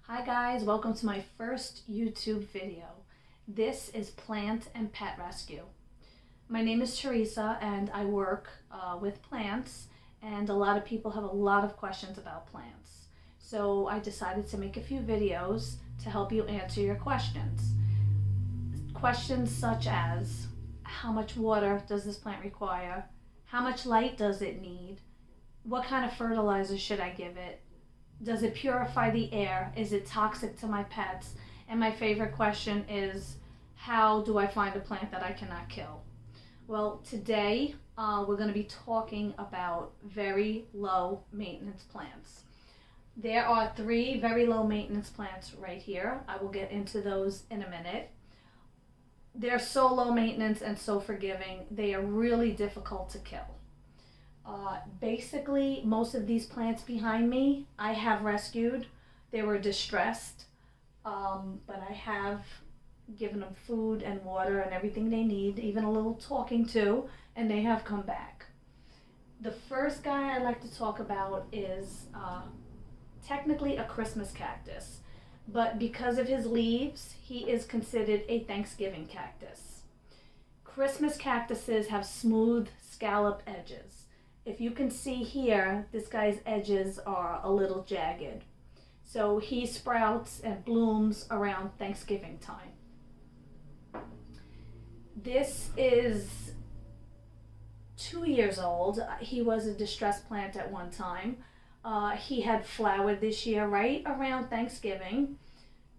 Hi guys, welcome to my first YouTube video. This is Plant and Pet Rescue. My name is Teresa and I work with plants, and a lot of people have a lot of questions about plants. So I decided to make a few videos to help you answer your questions. Questions such as, how much water does this plant require? How much light does it need? What kind of fertilizer should I give it? Does it purify the air? Is it toxic to my pets? And my favorite question is, how do I find a plant that I cannot kill? Well, today we're going to be talking about very low maintenance plants. There are 3 very low maintenance plants right here. I will get into those in a minute. They're so low maintenance and so forgiving. They are really difficult to kill. Basically, most of these plants behind me, I have rescued. They were distressed, but I have given them food and water and everything they need, even a little talking to, and they have come back. The first guy I'd like to talk about is technically a Christmas cactus, but because of his leaves, he is considered a Thanksgiving cactus. Christmas cactuses have smooth scallop edges. If you can see here, this guy's edges are a little jagged. So he sprouts and blooms around Thanksgiving time. This is 2 years old. He was a distressed plant at one time. He had flowered this year right around Thanksgiving.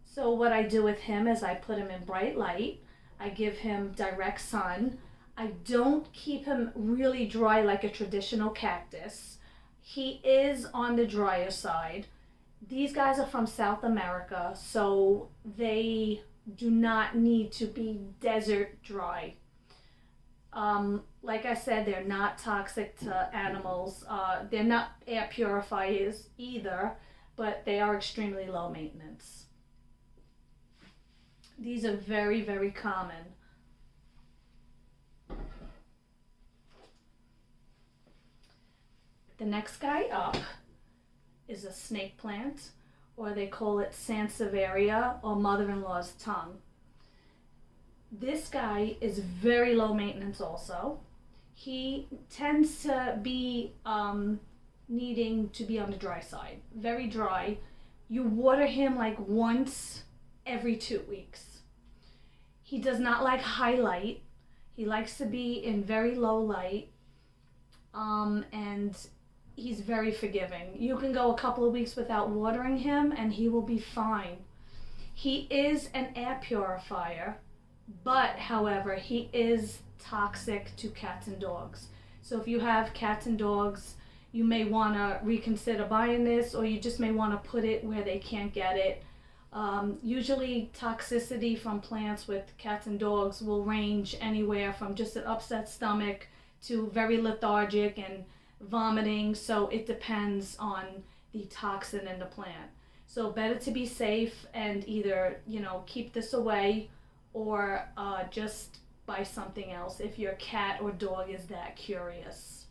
So what I do with him is I put him in bright light. I give him direct sun. I don't keep him really dry like a traditional cactus. He is on the drier side. These guys are from South America, so they do not need to be desert dry. Like I said, they're not toxic to animals. They're not air purifiers either, but they are extremely low maintenance. These are very, very common. The next guy up is a snake plant, or they call it Sansevieria, or mother-in-law's tongue. This guy is very low maintenance also. He tends to be needing to be on the dry side, very dry. You water him like once every 2 weeks. He does not like high light. He likes to be in very low light, and he's very forgiving. You can go a couple of weeks without watering him and he will be fine. He is an air purifier, but however, he is toxic to cats and dogs. So if you have cats and dogs, you may want to reconsider buying this, or you just may want to put it where they can't get it. Usually toxicity from plants with cats and dogs will range anywhere from just an upset stomach to very lethargic and vomiting, so it depends on the toxin in the plant. So better to be safe and either, keep this away or just buy something else if your cat or dog is that curious.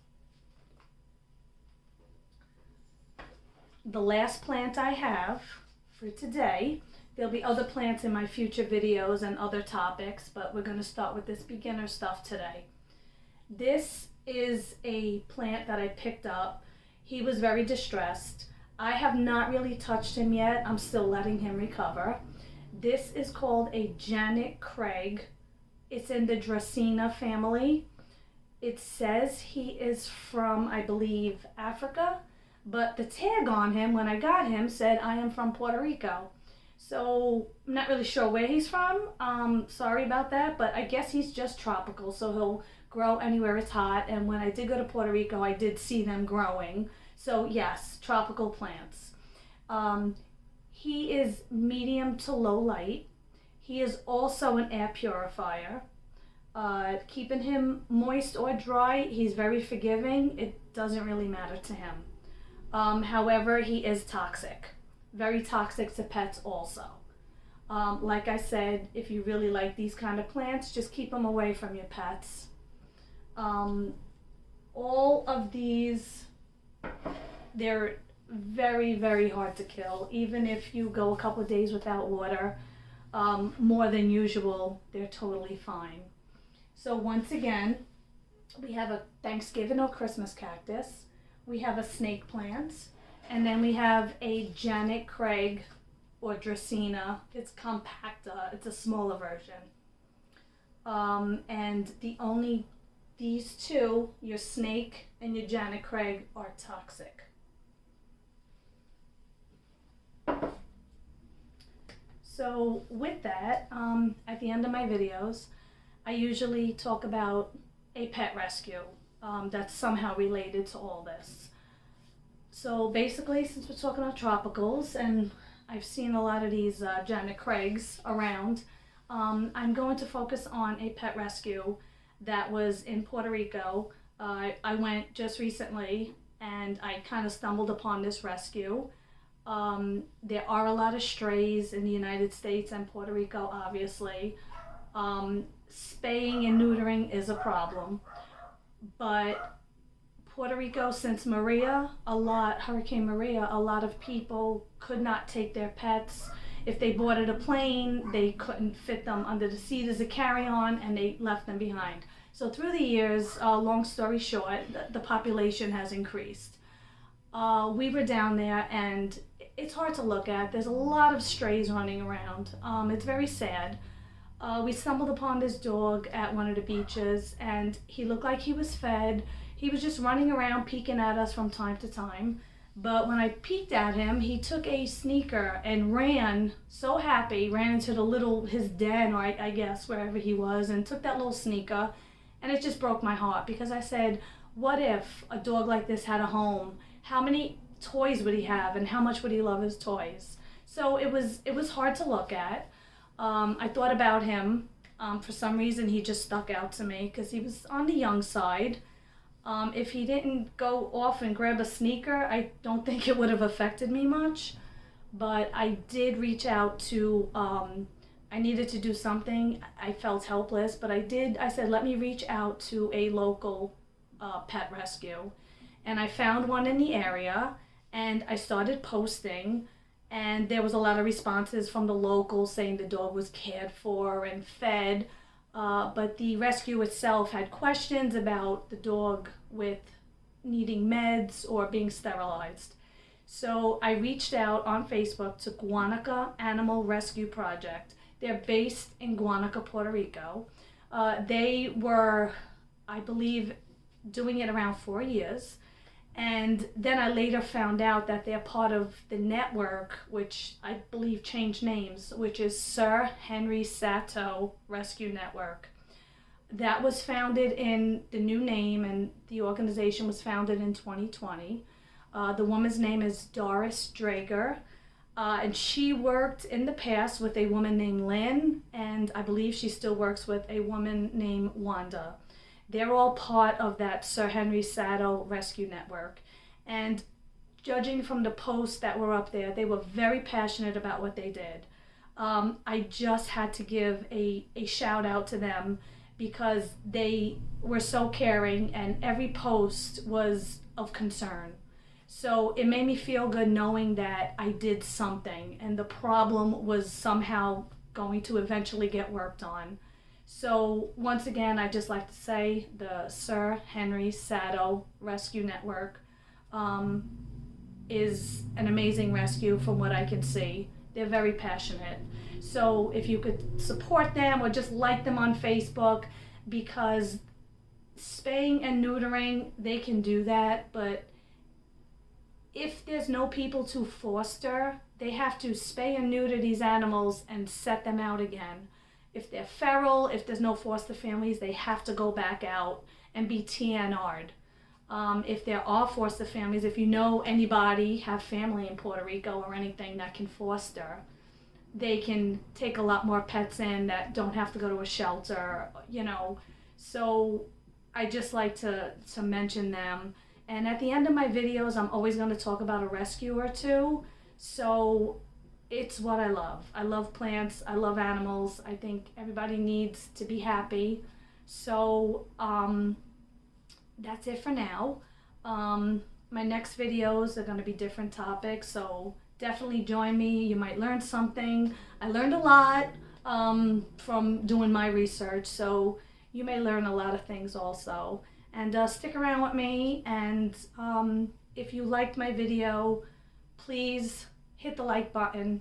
The last plant I have for today, there'll be other plants in my future videos and other topics, but we're going to start with this beginner stuff today. This is a plant that I picked up. He was very distressed. I have not really touched him yet. I'm still letting him recover. This is called a Janet Craig. It's in the Dracaena family. It says he is from, I believe, Africa, but the tag on him when I got him said I am from Puerto Rico. So I'm not really sure where he's from. Sorry about that, but I guess he's just tropical, so he'll grow anywhere it's hot. And when I did go to Puerto Rico, I did see them growing. So yes, tropical plants. He is medium to low light. He is also an air purifier. Keeping him moist or dry, he's very forgiving. It doesn't really matter to him. However, he is toxic. Very toxic to pets also. Like I said, if you really like these kind of plants, just keep them away from your pets. All of these, they're very, very hard to kill. Even if you go a couple of days without water, more than usual, they're totally fine. So once again, we have a Thanksgiving or Christmas cactus, we have a snake plant, and then we have a Janet Craig or Dracaena. It's compacta, it's a smaller version. And these two, your snake and your Janet Craig, are toxic. So with that, at the end of my videos, I usually talk about a pet rescue that's somehow related to all this. So basically, since we're talking about tropicals, and I've seen a lot of these Janet Craigs around, I'm going to focus on a pet rescue that was in Puerto Rico. I went just recently and I kind of stumbled upon this rescue. There are a lot of strays in the United States and Puerto Rico, obviously. Spaying and neutering is a problem. But Puerto Rico, since Hurricane Maria, a lot of people could not take their pets. If they boarded a plane, they couldn't fit them under the seat as a carry-on, and they left them behind. So through the years, long story short, the population has increased. We were down there, and it's hard to look at. There's a lot of strays running around. It's very sad. We stumbled upon this dog at one of the beaches, and he looked like he was fed. He was just running around peeking at us from time to time. But when I peeked at him, he took a sneaker and ran, so happy, ran into his den, or I guess wherever he was, and took that little sneaker. And it just broke my heart, because I said, what if a dog like this had a home? How many toys would he have, and how much would he love his toys? So it was hard to look at. I thought about him. For some reason, he just stuck out to me because he was on the young side. If he didn't go off and grab a sneaker, I don't think it would have affected me much. But I did reach out to, I needed to do something. I felt helpless, but I said, let me reach out to a local pet rescue. And I found one in the area, and I started posting, and there was a lot of responses from the locals saying the dog was cared for and fed. But the rescue itself had questions about the dog with needing meds or being sterilized. So I reached out on Facebook to Guanica Animal Rescue Project. They're based in Guanica, Puerto Rico. They were, I believe, doing it around 4 years. And then I later found out that they're part of the network, which I believe changed names, which is Sir Henry Sato Rescue Network. That was founded in the new name, and the organization was founded in 2020. The woman's name is Doris Drager, and she worked in the past with a woman named Lynn, and I believe she still works with a woman named Wanda. They're all part of that Sir Henry Sato Rescue Network. And judging from the posts that were up there, they were very passionate about what they did. I just had to give a shout out to them because they were so caring, and every post was of concern. So it made me feel good knowing that I did something, and the problem was somehow going to eventually get worked on. So once again, I'd just like to say the Sir Henry Sato Rescue Network is an amazing rescue from what I can see. They're very passionate. So if you could support them or just like them on Facebook, because spaying and neutering, they can do that, but if there's no people to foster, they have to spay and neuter these animals and set them out again. If they're feral, if there's no foster families, they have to go back out and be TNR'd. If there are foster families, if you know anybody, have family in Puerto Rico or anything that can foster, they can take a lot more pets in that don't have to go to a shelter, So I just like to mention them. And at the end of my videos, I'm always going to talk about a rescue or two. So it's what I love. I love plants. I love animals. I think everybody needs to be happy. So that's it for now. My next videos are going to be different topics, so definitely join me. You might learn something. I learned a lot from doing my research, so you may learn a lot of things also. And stick around with me, and if you liked my video, please hit the like button,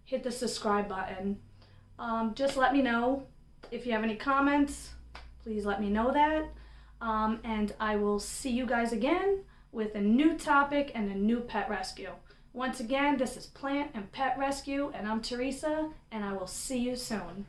hit the subscribe button. Just let me know if you have any comments. Please let me know that. And I will see you guys again with a new topic and a new pet rescue. Once again, this is Plant and Pet Rescue, and I'm Teresa, and I will see you soon.